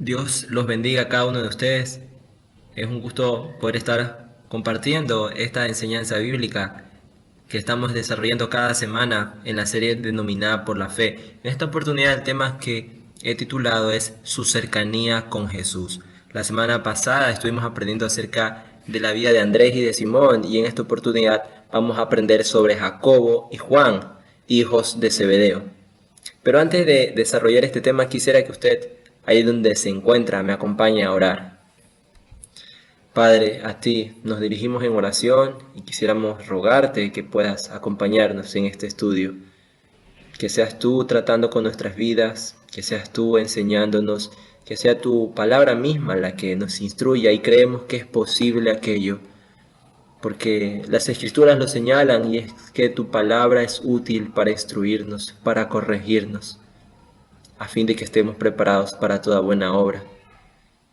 Dios los bendiga a cada uno de ustedes. Es un gusto poder estar compartiendo esta enseñanza bíblica que estamos desarrollando cada semana en la serie denominada Por la Fe. En esta oportunidad el tema que he titulado es Su cercanía con Jesús. La semana pasada estuvimos aprendiendo acerca de la vida de Andrés y de Simón, y en esta oportunidad vamos a aprender sobre Jacobo y Juan, hijos de Zebedeo. Pero antes de desarrollar este tema, quisiera que usted, ahí donde se encuentra, me acompañe a orar. Padre, a ti nos dirigimos en oración y quisiéramos rogarte que puedas acompañarnos en este estudio. Que seas tú tratando con nuestras vidas, que seas tú enseñándonos, que sea tu palabra misma la que nos instruya, y creemos que es posible aquello, porque las Escrituras lo señalan, y es que tu palabra es útil para instruirnos, para corregirnos, a fin de que estemos preparados para toda buena obra.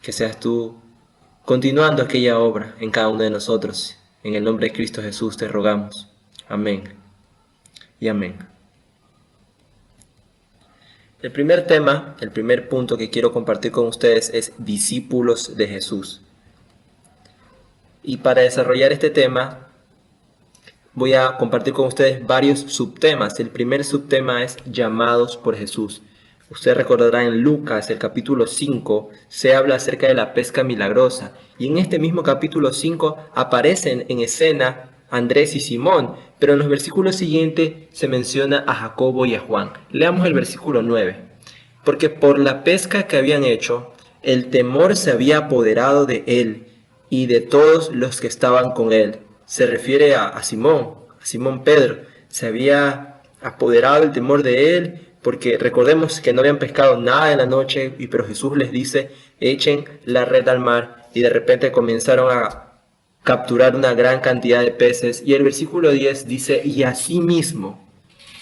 Que seas tú continuando aquella obra en cada uno de nosotros. En el nombre de Cristo Jesús te rogamos. Amén y amén. El primer tema, el primer punto que quiero compartir con ustedes es discípulos de Jesús. Y para desarrollar este tema, voy a compartir con ustedes varios subtemas. El primer subtema es llamados por Jesús. Usted recordará en Lucas, el capítulo 5, se habla acerca de la pesca milagrosa. Y en este mismo capítulo 5 aparecen en escena Andrés y Simón, pero en los versículos siguientes se menciona a Jacobo y a Juan. Leamos el versículo 9. Porque por la pesca que habían hecho, el temor se había apoderado de él y de todos los que estaban con él. Se refiere a Simón Pedro. Se había apoderado el temor de él, porque recordemos que no habían pescado nada en la noche, pero Jesús les dice, echen la red al mar, y de repente comenzaron a capturar una gran cantidad de peces. Y el versículo 10 dice, y asimismo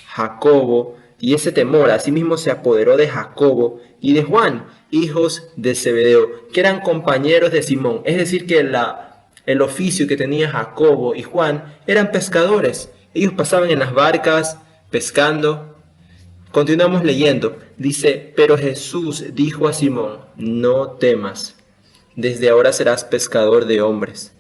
Jacobo, y ese temor asimismo se apoderó de Jacobo y de Juan, hijos de Zebedeo, que eran compañeros de Simón. Es decir, que el oficio que tenía Jacobo y Juan eran pescadores. Ellos pasaban en las barcas pescando. Continuamos leyendo. Dice, pero Jesús dijo a Simón, no temas, desde ahora serás pescador de hombres.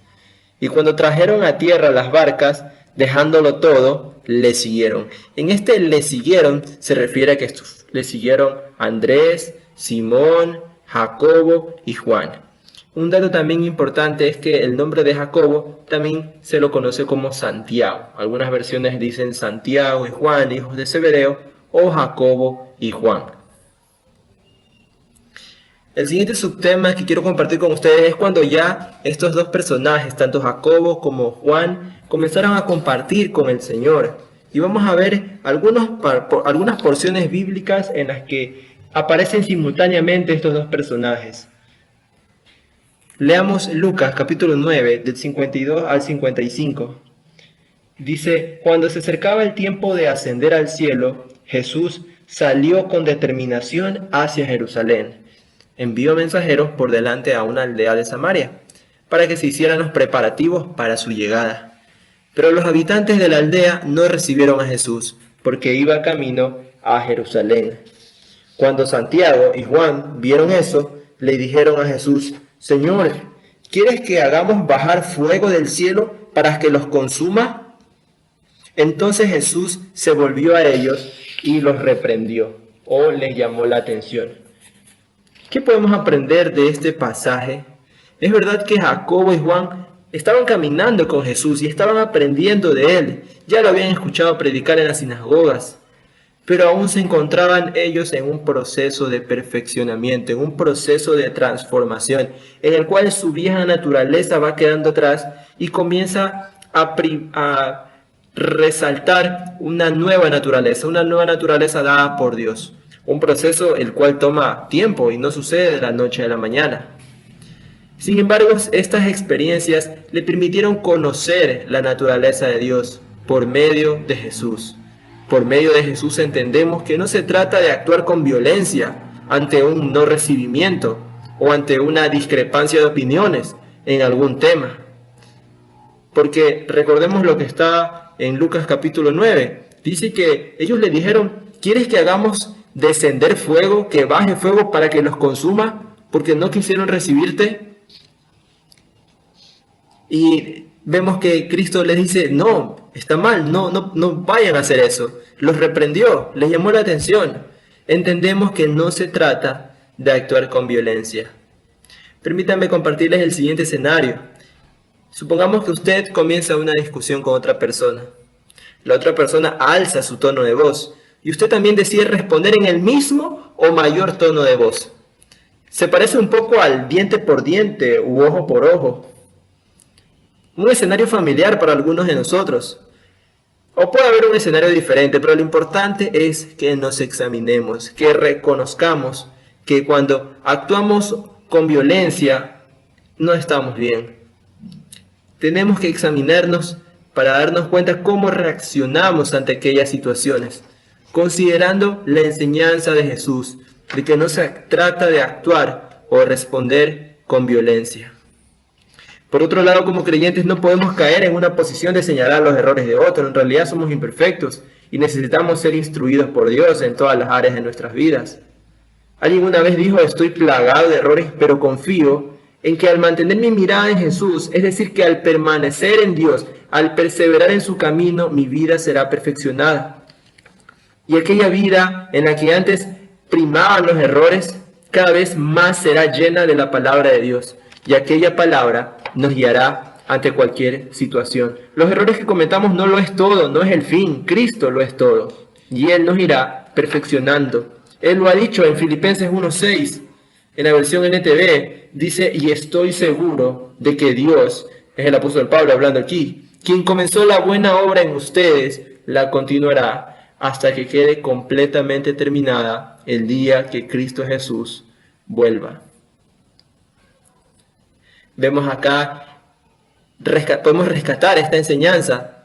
Y cuando trajeron a tierra las barcas, dejándolo todo, le siguieron. En este le siguieron se refiere a que le siguieron Andrés, Simón, Jacobo y Juan. Un dato también importante es que el nombre de Jacobo también se lo conoce como Santiago. Algunas versiones dicen Santiago y Juan, hijos de Zebedeo, o Jacobo y Juan. El siguiente subtema que quiero compartir con ustedes es cuando ya estos dos personajes, tanto Jacobo como Juan, comenzaron a compartir con el Señor. Y vamos a ver algunas porciones bíblicas en las que aparecen simultáneamente estos dos personajes. Leamos Lucas capítulo 9, del 52 al 55. Dice, cuando se acercaba el tiempo de ascender al cielo, Jesús salió con determinación hacia Jerusalén. Envió mensajeros por delante a una aldea de Samaria, para que se hicieran los preparativos para su llegada. Pero los habitantes de la aldea no recibieron a Jesús, porque iba camino a Jerusalén. Cuando Santiago y Juan vieron eso, le dijeron a Jesús, Señor, ¿quieres que hagamos bajar fuego del cielo para que los consuma? Entonces Jesús se volvió a ellos y los reprendió, o les llamó la atención. ¿Qué podemos aprender de este pasaje? Es verdad que Jacobo y Juan estaban caminando con Jesús y estaban aprendiendo de él. Ya lo habían escuchado predicar en las sinagogas, pero aún se encontraban ellos en un proceso de perfeccionamiento, en un proceso de transformación, en el cual su vieja naturaleza va quedando atrás y comienza a resaltar una nueva naturaleza dada por Dios. Un proceso el cual toma tiempo y no sucede de la noche a la mañana. Sin embargo, estas experiencias le permitieron conocer la naturaleza de Dios por medio de Jesús. Por medio de Jesús entendemos que no se trata de actuar con violencia ante un no recibimiento o ante una discrepancia de opiniones en algún tema. Porque recordemos lo que está en Lucas capítulo 9. Dice que ellos le dijeron, ¿quieres que hagamos descender fuego, que baje fuego para que los consuma? porque no quisieron recibirte. Y vemos que Cristo les dice, no, está mal, no vayan a hacer eso. Los reprendió, les llamó la atención. Entendemos que no se trata de actuar con violencia. Permítanme compartirles el siguiente escenario. Supongamos que usted comienza una discusión con otra persona. La otra persona alza su tono de voz y usted también decide responder en el mismo o mayor tono de voz. Se parece un poco al diente por diente u ojo por ojo. Un escenario familiar para algunos de nosotros. O puede haber un escenario diferente, pero lo importante es que nos examinemos, que reconozcamos que cuando actuamos con violencia no estamos bien. Tenemos que examinarnos para darnos cuenta cómo reaccionamos ante aquellas situaciones, considerando la enseñanza de Jesús, de que no se trata de actuar o responder con violencia. Por otro lado, como creyentes no podemos caer en una posición de señalar los errores de otros. En realidad somos imperfectos y necesitamos ser instruidos por Dios en todas las áreas de nuestras vidas. Alguien una vez dijo, estoy plagado de errores, pero confío en que al mantener mi mirada en Jesús, es decir, que al permanecer en Dios, al perseverar en su camino, mi vida será perfeccionada. Y aquella vida en la que antes primaban los errores, cada vez más será llena de la palabra de Dios. Y aquella palabra nos guiará ante cualquier situación. Los errores que cometamos no lo es todo, no es el fin. Cristo lo es todo. Y Él nos irá perfeccionando. Él lo ha dicho en Filipenses 1:6, en la versión NTV, dice, y estoy seguro de que Dios, es el apóstol Pablo hablando aquí, quien comenzó la buena obra en ustedes, la continuará hasta que quede completamente terminada el día que Cristo Jesús vuelva. Vemos acá, podemos rescatar esta enseñanza,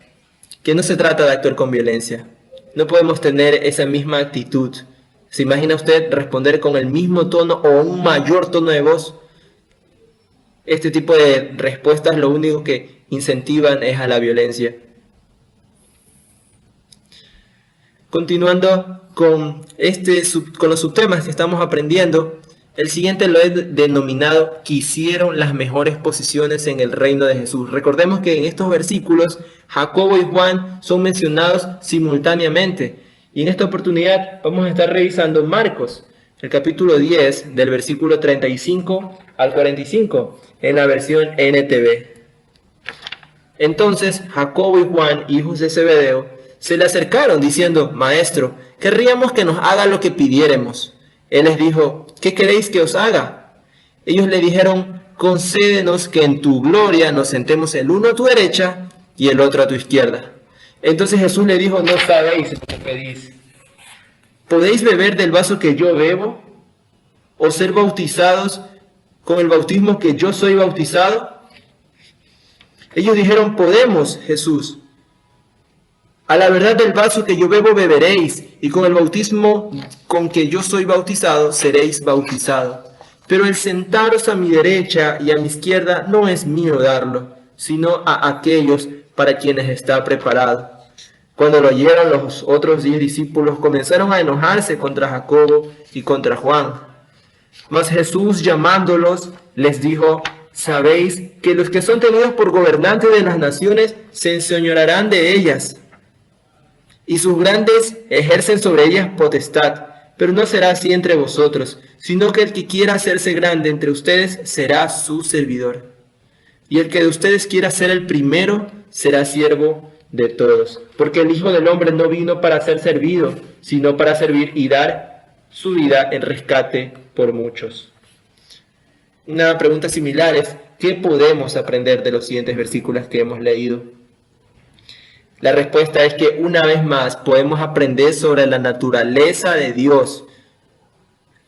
que no se trata de actuar con violencia. No podemos tener esa misma actitud. ¿Se imagina usted responder con el mismo tono o un mayor tono de voz? Este tipo de respuestas lo único que incentivan es a la violencia. Continuando con los subtemas que estamos aprendiendo, el siguiente lo he denominado quisieron las mejores posiciones en el reino de Jesús. Recordemos que en estos versículos Jacobo y Juan son mencionados simultáneamente. Y en esta oportunidad vamos a estar revisando Marcos, el capítulo 10, del versículo 35 al 45, en la versión NTV. Entonces Jacobo y Juan, hijos de Zebedeo, se le acercaron diciendo, Maestro, querríamos que nos haga lo que pidiéremos. Él les dijo, ¿qué queréis que os haga? Ellos le dijeron, concédenos que en tu gloria nos sentemos el uno a tu derecha y el otro a tu izquierda. Entonces Jesús le dijo, no sabéis lo que pedís. ¿Podéis beber del vaso que yo bebo? ¿O ser bautizados con el bautismo que yo soy bautizado? Ellos dijeron, podemos, Jesús. A la verdad del vaso que yo bebo beberéis, y con el bautismo con que yo soy bautizado seréis bautizados. Pero el sentaros a mi derecha y a mi izquierda no es mío darlo, sino a aquellos para quienes está preparado. Cuando lo oyeron, los otros 10 discípulos comenzaron a enojarse contra Jacobo y contra Juan. Mas Jesús, llamándolos, les dijo, sabéis que los que son tenidos por gobernantes de las naciones se enseñorearán de ellas, y sus grandes ejercen sobre ellas potestad, pero no será así entre vosotros, sino que el que quiera hacerse grande entre ustedes será su servidor. Y el que de ustedes quiera ser el primero será siervo de todos. Porque el Hijo del Hombre no vino para ser servido, sino para servir y dar su vida en rescate por muchos. Una pregunta similar es, ¿qué podemos aprender de los siguientes versículos que hemos leído? La respuesta es que una vez más podemos aprender sobre la naturaleza de Dios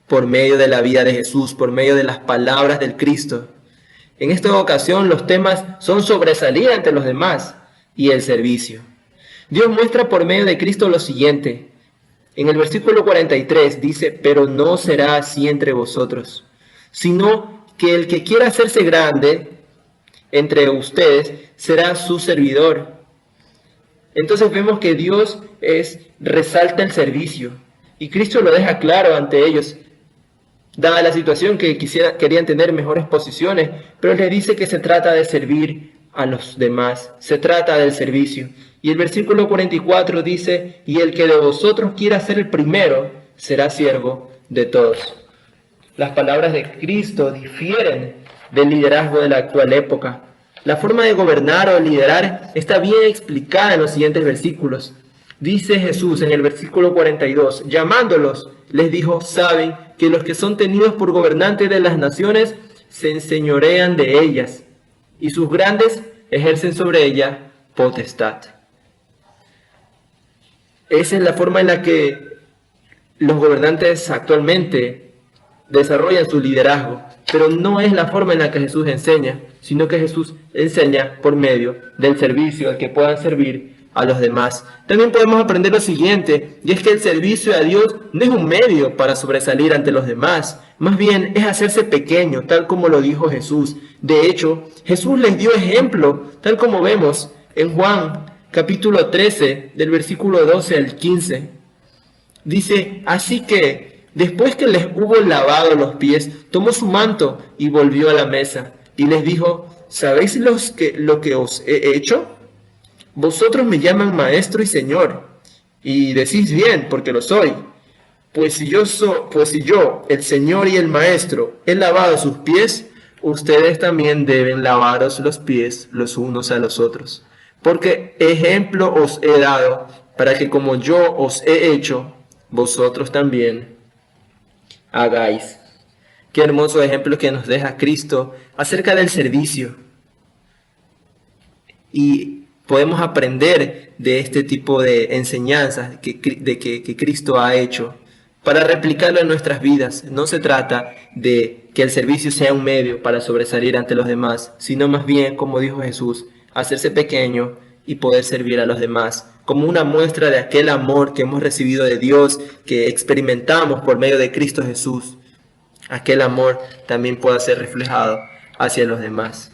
por medio de la vida de Jesús, por medio de las palabras del Cristo. En esta ocasión los temas son sobresalir ante los demás y el servicio. Dios muestra por medio de Cristo lo siguiente. En el versículo 43 dice, pero no será así entre vosotros, sino que el que quiera hacerse grande entre ustedes será su servidor. Entonces vemos que Dios resalta el servicio y Cristo lo deja claro ante ellos. dada la situación que querían tener mejores posiciones, pero les dice que se trata de servir a los demás, se trata del servicio. Y el versículo 44 dice, y el que de vosotros quiera ser el primero, será siervo de todos. Las palabras de Cristo difieren del liderazgo de la actual época. La forma de gobernar o liderar está bien explicada en los siguientes versículos. Dice Jesús en el versículo 42, llamándolos, les dijo, saben que los que son tenidos por gobernantes de las naciones se enseñorean de ellas, y sus grandes ejercen sobre ellas potestad. Esa es la forma en la que los gobernantes actualmente desarrollan su liderazgo, pero no es la forma en la que Jesús enseña, sino que Jesús enseña por medio del servicio, al que puedan servir a los demás. También podemos aprender lo siguiente, y es que el servicio a Dios no es un medio para sobresalir ante los demás, más bien es hacerse pequeño, tal como lo dijo Jesús. De hecho, Jesús les dio ejemplo, tal como vemos en Juan capítulo 13, del versículo 12 al 15. Dice, así que después que les hubo lavado los pies, tomó su manto y volvió a la mesa, y les dijo, ¿sabéis lo que os he hecho? Vosotros me llaman maestro y señor, y decís bien, porque lo soy. Pues si yo, el señor y el maestro, he lavado sus pies, ustedes también deben lavaros los pies los unos a los otros. Porque ejemplo os he dado, para que como yo os he hecho, vosotros también hagáis. Qué hermoso ejemplo que nos deja Cristo acerca del servicio. Y podemos aprender de este tipo de enseñanzas que Cristo ha hecho para replicarlo en nuestras vidas. No se trata de que el servicio sea un medio para sobresalir ante los demás, sino más bien, como dijo Jesús, hacerse pequeño y poder servir a los demás, como una muestra de aquel amor que hemos recibido de Dios, que experimentamos por medio de Cristo Jesús. Aquel amor también pueda ser reflejado hacia los demás.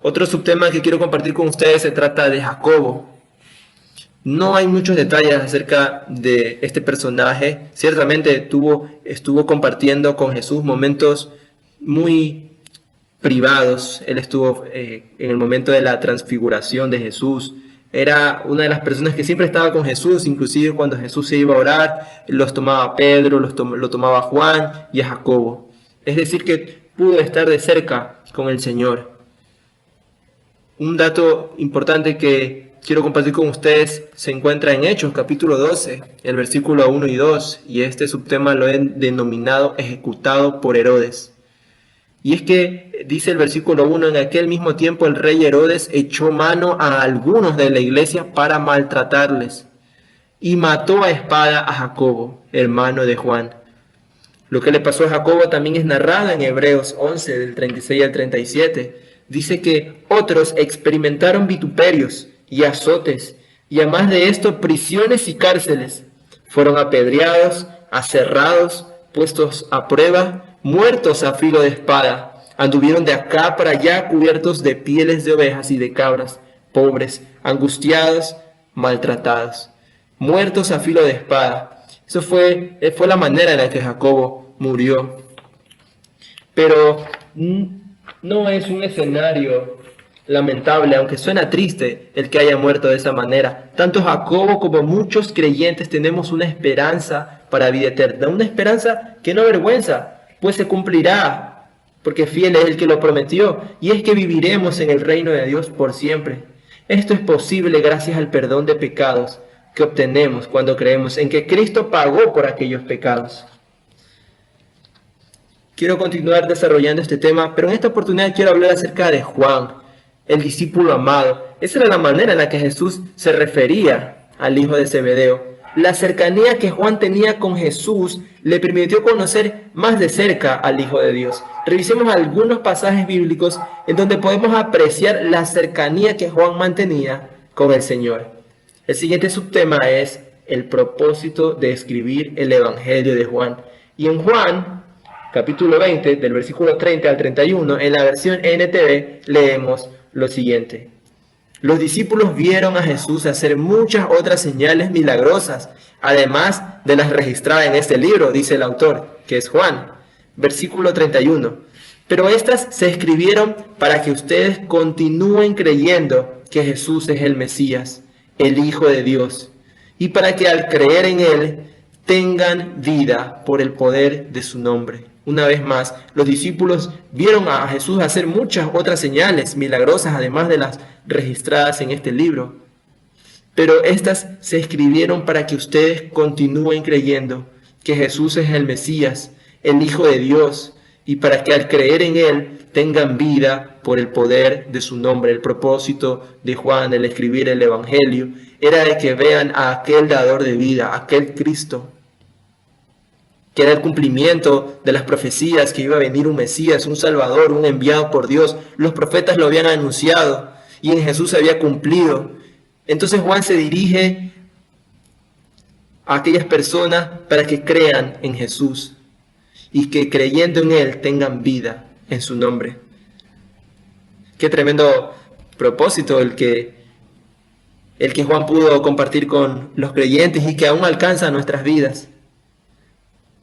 Otro subtema que quiero compartir con ustedes se trata de Jacobo. No hay muchos detalles acerca de este personaje. Ciertamente estuvo compartiendo con Jesús momentos muy privados. Él estuvo en el momento de la transfiguración de Jesús. Era una de las personas que siempre estaba con Jesús, inclusive cuando Jesús se iba a orar, los tomaba a Pedro, lo tomaba a Juan y a Jacobo. Es decir, que pudo estar de cerca con el Señor. Un dato importante que quiero compartir con ustedes se encuentra en Hechos, capítulo 12, el versículo 1 y 2, y este subtema lo he denominado ejecutado por Herodes. Y es que, dice el versículo 1, en aquel mismo tiempo el rey Herodes echó mano a algunos de la iglesia para maltratarles, y mató a espada a Jacobo, hermano de Juan. Lo que le pasó a Jacobo también es narrado en Hebreos 11, del 36 al 37. Dice que otros experimentaron vituperios y azotes, y además de esto prisiones y cárceles. Fueron apedreados, aserrados, puestos a prueba, muertos a filo de espada. Anduvieron de acá para allá cubiertos de pieles de ovejas y de cabras, pobres, angustiados, maltratados, muertos a filo de espada. Eso fue la manera en la que Jacobo murió. Pero no es un escenario lamentable, aunque suena triste el que haya muerto de esa manera. Tanto Jacobo como muchos creyentes tenemos una esperanza para vida eterna, una esperanza que no avergüenza, pues se cumplirá, porque fiel es el que lo prometió, y es que viviremos en el reino de Dios por siempre. Esto es posible gracias al perdón de pecados que obtenemos cuando creemos en que Cristo pagó por aquellos pecados. Quiero continuar desarrollando este tema, pero en esta oportunidad quiero hablar acerca de Juan, el discípulo amado. Esa era la manera en la que Jesús se refería al hijo de Zebedeo. La cercanía que Juan tenía con Jesús le permitió conocer más de cerca al Hijo de Dios. Revisemos algunos pasajes bíblicos en donde podemos apreciar la cercanía que Juan mantenía con el Señor. El siguiente subtema es el propósito de escribir el Evangelio de Juan. Y en Juan, capítulo 20, del versículo 30 al 31, en la versión NTV, leemos lo siguiente. Los discípulos vieron a Jesús hacer muchas otras señales milagrosas, además de las registradas en este libro, dice el autor, que es Juan. Versículo 31. Pero estas se escribieron para que ustedes continúen creyendo que Jesús es el Mesías, el Hijo de Dios, y para que al creer en Él tengan vida por el poder de su nombre. Una vez más, los discípulos vieron a Jesús hacer muchas otras señales milagrosas, además de las registradas en este libro. Pero estas se escribieron para que ustedes continúen creyendo que Jesús es el Mesías, el Hijo de Dios, y para que al creer en Él tengan vida por el poder de su nombre. El propósito de Juan, el escribir el Evangelio, era de que vean a aquel dador de vida, aquel Cristo, que era el cumplimiento de las profecías, que iba a venir un Mesías, un Salvador, un enviado por Dios. Los profetas lo habían anunciado y en Jesús se había cumplido. Entonces Juan se dirige a aquellas personas para que crean en Jesús y que creyendo en Él tengan vida en su nombre. Qué tremendo propósito el que Juan pudo compartir con los creyentes y que aún alcanza nuestras vidas.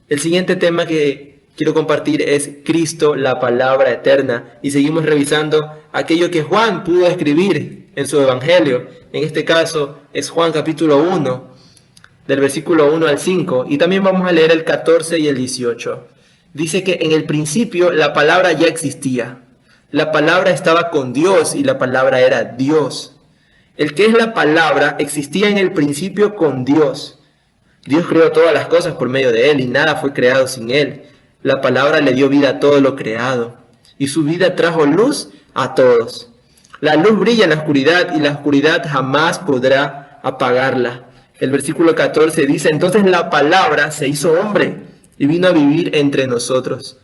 El siguiente tema que quiero compartir es Cristo, la palabra eterna. Y seguimos revisando aquello que Juan pudo escribir en su Evangelio. En este caso es Juan capítulo 1, del versículo 1 al 5. Y también vamos a leer el 14 y el 18. Dice que en el principio la palabra ya existía. La palabra estaba con Dios y la palabra era Dios. El que es la palabra existía en el principio con Dios. Dios creó todas las cosas por medio de Él y nada fue creado sin Él. La palabra le dio vida a todo lo creado y su vida trajo luz a todos. La luz brilla en la oscuridad y la oscuridad jamás podrá apagarla. El versículo 14 dice, entonces la palabra se hizo hombre y vino a vivir entre nosotros.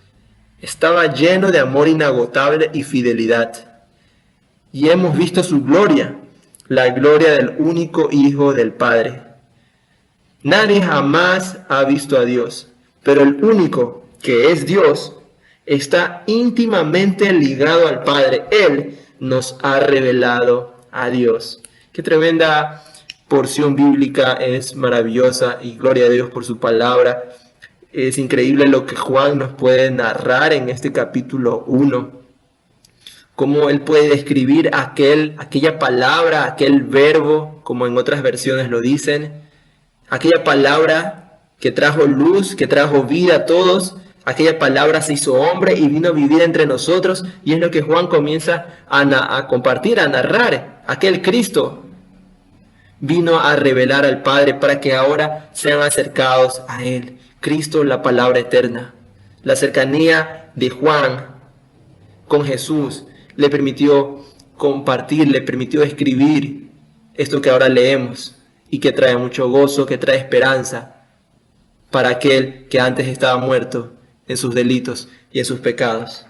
Estaba lleno de amor inagotable y fidelidad. Y hemos visto su gloria, la gloria del único Hijo del Padre. Nadie jamás ha visto a Dios, pero el único que es Dios está íntimamente ligado al Padre. Él nos ha revelado a Dios. Qué tremenda porción bíblica, es maravillosa y gloria a Dios por su palabra. Es increíble lo que Juan nos puede narrar en este capítulo 1. Cómo él puede describir aquella palabra, aquel verbo, como en otras versiones lo dicen. Aquella palabra que trajo luz, que trajo vida a todos, aquella palabra se hizo hombre y vino a vivir entre nosotros, y es lo que Juan comienza a compartir, a narrar. Aquel Cristo vino a revelar al Padre para que ahora sean acercados a Él. Cristo, la palabra eterna. La cercanía de Juan con Jesús le permitió compartir, le permitió escribir esto que ahora leemos. Y que trae mucho gozo, que trae esperanza para aquel que antes estaba muerto en sus delitos y en sus pecados.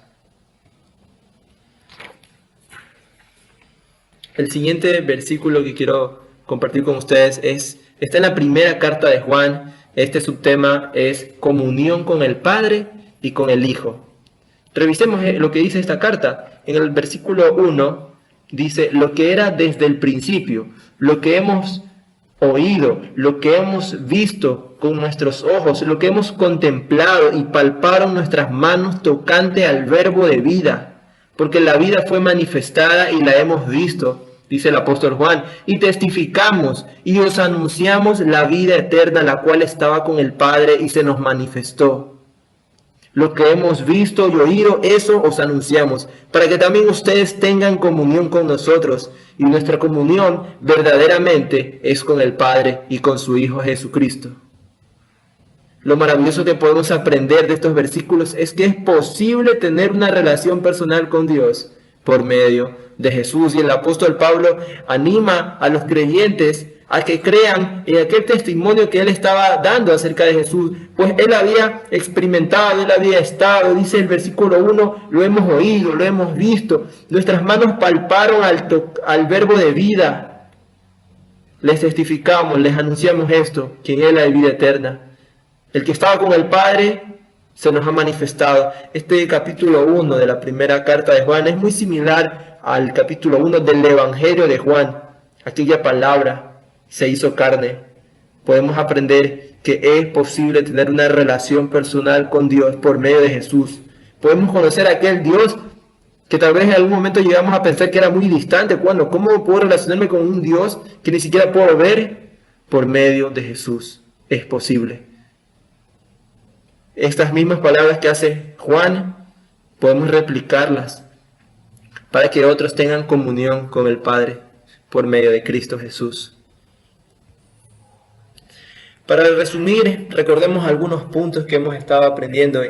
El siguiente versículo que quiero compartir con ustedes está en la primera carta de Juan. Este subtema es comunión con el Padre y con el Hijo. Revisemos lo que dice esta carta. En el versículo 1 dice, lo que era desde el principio, lo que hemos oído, lo que hemos visto con nuestros ojos, lo que hemos contemplado y palparon nuestras manos tocante al verbo de vida, porque la vida fue manifestada y la hemos visto, dice el apóstol Juan, y testificamos y os anunciamos la vida eterna, la cual estaba con el Padre y se nos manifestó. Lo que hemos visto y oído, eso os anunciamos, para que también ustedes tengan comunión con nosotros. Y nuestra comunión verdaderamente es con el Padre y con su Hijo Jesucristo. Lo maravilloso que podemos aprender de estos versículos es que es posible tener una relación personal con Dios por medio de Jesús. Y el apóstol Pablo anima a los creyentes a que crean en aquel testimonio que él estaba dando acerca de Jesús, pues él había experimentado, él había estado, dice el versículo 1, lo hemos oído, lo hemos visto, nuestras manos palparon al verbo de vida, les testificamos, les anunciamos esto, que en él hay vida eterna. El que estaba con el Padre se nos ha manifestado. Este capítulo 1 de la primera carta de Juan es muy similar al capítulo 1 del Evangelio de Juan, aquella palabra se hizo carne, podemos aprender que es posible tener una relación personal con Dios por medio de Jesús. Podemos conocer a aquel Dios que tal vez en algún momento llegamos a pensar que era muy distante. ¿Cómo puedo relacionarme con un Dios que ni siquiera puedo ver? Por medio de Jesús es posible. Estas mismas palabras que hace Juan, podemos replicarlas para que otros tengan comunión con el Padre por medio de Cristo Jesús. Para resumir, recordemos algunos puntos que hemos estado aprendiendo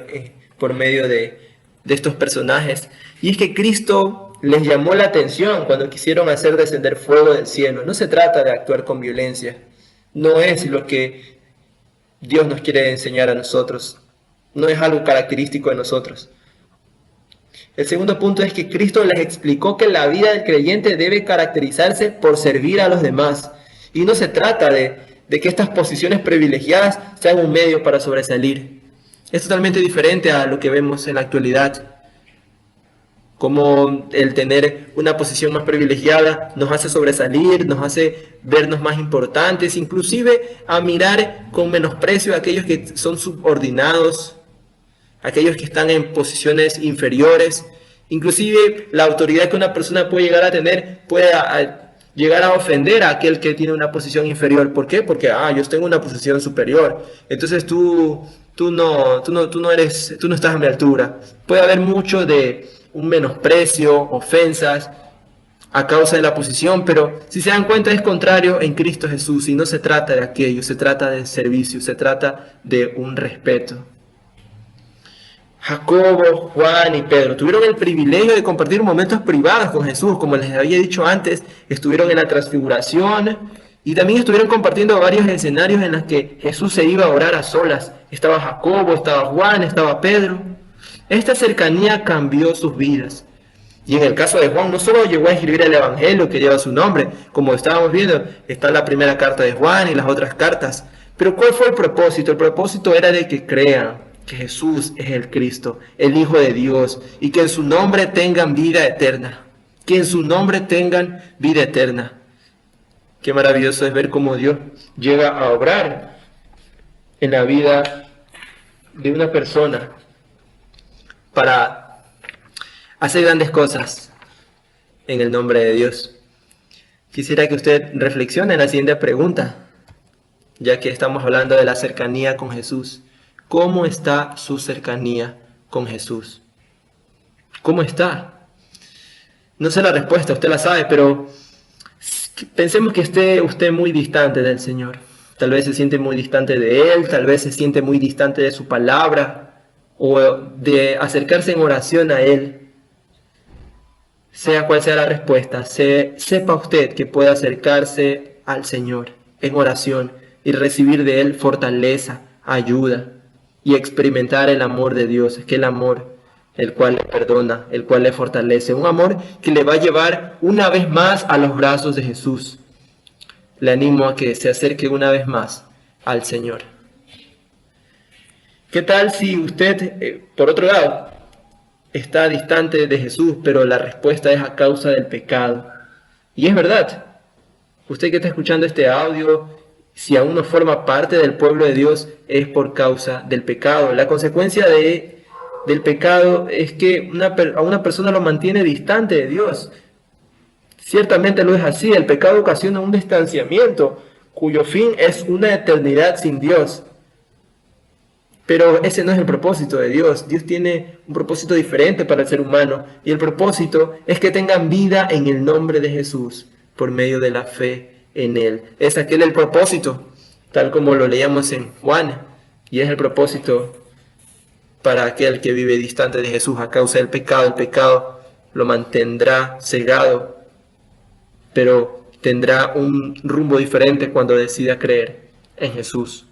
por medio de estos personajes. Y es que Cristo les llamó la atención cuando quisieron hacer descender fuego del cielo. No se trata de actuar con violencia. No es lo que Dios nos quiere enseñar a nosotros. No es algo característico de nosotros. El segundo punto es que Cristo les explicó que la vida del creyente debe caracterizarse por servir a los demás. Y no se trata de que estas posiciones privilegiadas sean un medio para sobresalir. Es totalmente diferente a lo que vemos en la actualidad. Como el tener una posición más privilegiada nos hace sobresalir, nos hace vernos más importantes, inclusive a mirar con menosprecio a aquellos que son subordinados, aquellos que están en posiciones inferiores. Inclusive la autoridad que una persona puede llegar a tener puede llegar a ofender a aquel que tiene una posición inferior. ¿Por qué? Porque yo tengo una posición superior, entonces tú no estás a mi altura. Puede haber mucho de un menosprecio, ofensas a causa de la posición, pero si se dan cuenta es contrario en Cristo Jesús y no se trata de aquello, se trata de servicio, se trata de un respeto. Jacobo, Juan y Pedro tuvieron el privilegio de compartir momentos privados con Jesús. Como les había dicho antes, estuvieron en la transfiguración y también estuvieron compartiendo varios escenarios en los que Jesús se iba a orar a solas. Estaba Jacobo, estaba Juan, estaba Pedro. Esta cercanía cambió sus vidas. Y en el caso de Juan, no solo llegó a escribir el Evangelio que lleva su nombre, como estábamos viendo, está la primera carta de Juan y las otras cartas. Pero ¿cuál fue el propósito? El propósito era de que crean que Jesús es el Cristo, el Hijo de Dios, y que en su nombre tengan vida eterna. Que en su nombre tengan vida eterna. Qué maravilloso es ver cómo Dios llega a obrar en la vida de una persona para hacer grandes cosas en el nombre de Dios. Quisiera que usted reflexione en la siguiente pregunta, ya que estamos hablando de la cercanía con Jesús. ¿Cómo está su cercanía con Jesús? ¿Cómo está? No sé la respuesta, usted la sabe, pero pensemos que esté usted muy distante del Señor. Tal vez se siente muy distante de Él, tal vez se siente muy distante de su palabra, o de acercarse en oración a Él. Sea cual sea la respuesta, sepa usted que puede acercarse al Señor en oración y recibir de Él fortaleza, ayuda, y experimentar el amor de Dios, aquel amor el cual le perdona, el cual le fortalece, un amor que le va a llevar una vez más a los brazos de Jesús. Le animo a que se acerque una vez más al Señor. ¿Qué tal si usted, por otro lado, está distante de Jesús, pero la respuesta es a causa del pecado? Y es verdad, usted que está escuchando este audio, si aún no forma parte del pueblo de Dios, es por causa del pecado. La consecuencia del pecado es que a una persona lo mantiene distante de Dios. Ciertamente lo es así. El pecado ocasiona un distanciamiento cuyo fin es una eternidad sin Dios. Pero ese no es el propósito de Dios. Dios tiene un propósito diferente para el ser humano. Y el propósito es que tengan vida en el nombre de Jesús por medio de la fe en Él. Es aquel el propósito, tal como lo leíamos en Juan, y es el propósito para aquel que vive distante de Jesús a causa del pecado. El pecado lo mantendrá cegado, pero tendrá un rumbo diferente cuando decida creer en Jesús.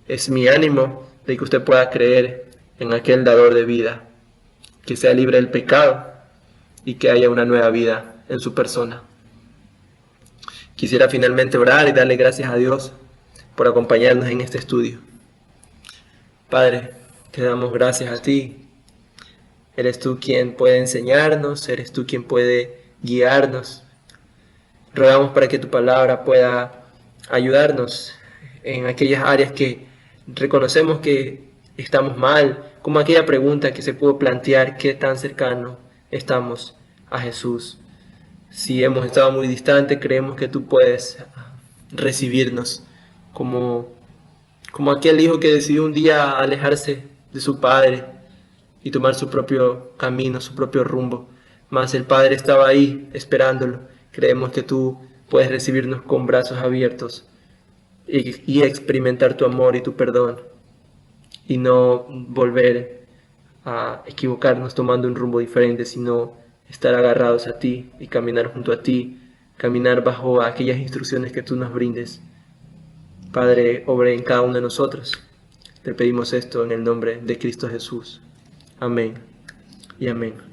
Es mi ánimo de que usted pueda creer en aquel dador de vida, que sea libre del pecado y que haya una nueva vida en su persona. Quisiera finalmente orar y darle gracias a Dios por acompañarnos en este estudio. Padre, te damos gracias a ti. Eres tú quien puede enseñarnos, eres tú quien puede guiarnos. Rogamos para que tu palabra pueda ayudarnos en aquellas áreas que reconocemos que estamos mal, como aquella pregunta que se pudo plantear: ¿qué tan cercano estamos a Jesús? Si hemos estado muy distante, creemos que tú puedes recibirnos como aquel hijo que decidió un día alejarse de su padre y tomar su propio camino, su propio rumbo. Mas el Padre estaba ahí esperándolo. Creemos que tú puedes recibirnos con brazos abiertos y experimentar tu amor y tu perdón, y no volver a equivocarnos tomando un rumbo diferente, sino estar agarrados a ti y caminar junto a ti, caminar bajo aquellas instrucciones que tú nos brindes. Padre, obra en cada uno de nosotros. Te pedimos esto en el nombre de Cristo Jesús. Amén y amén.